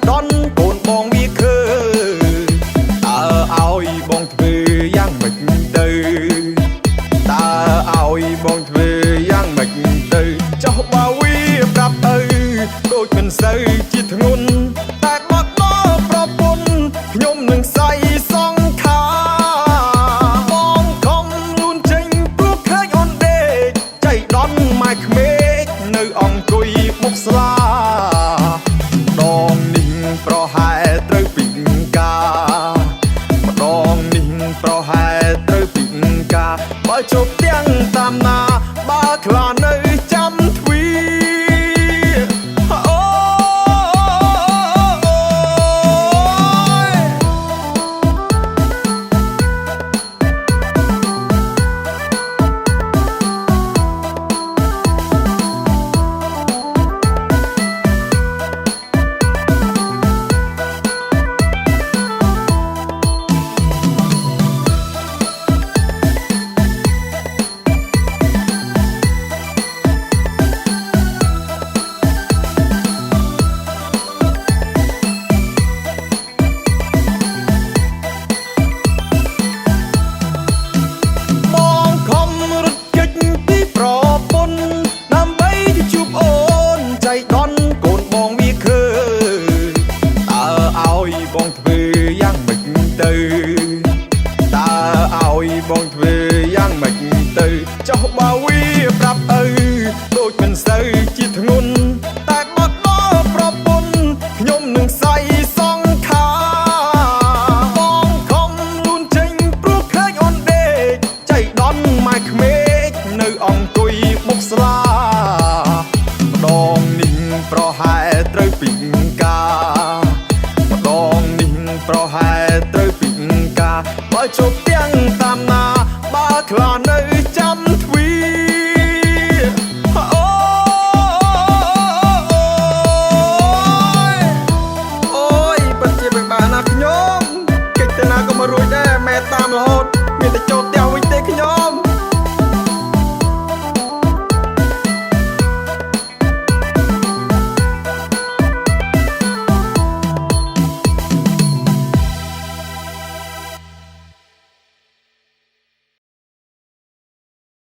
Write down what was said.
ដន់កូនបងវាឃើតើឲ្យបងធ្វើយ៉ាងម៉េចទៅតើឲ្យបងធ្វើយ៉ាងម៉េចទៅចុះបើវាប្រាប់ឪដូចមិនសូវជាធ្ងន់តែបាត់ដល់ប្រពន្ធខ្ញុំនឹងសៃសងខាបងខំលូនចេញព្រោះឃើញអូនដេកចៃដន់ម៉ែក្មេកនៅអង្គុយមុខស្លាដងនេះប្រហែលត្រូវពីកាម្ដងនេះប្រហែលត្រូវពីកាបើជប់ទាំងតាមណាបើខ្លានៅចាំទ្វីបងធ្វើយ៉ាងម៉េចទៅតើឲ្យបងធ្វើយ៉ាងម៉េចទៅចុះបើវាប្រាប់ឪដូចមិនសូវជាធ្ងន់តែបាត់ដល់ប្រពន្ធខ្ញុំនឹងសៃសងខាបងខំលូនចេញព្រោះឃើញអូនដេកចៃដន់ម៉ែក្មេកនៅអង្គុយមុខស្លាម្ដងនេះប្រហែលត្រូវពីកា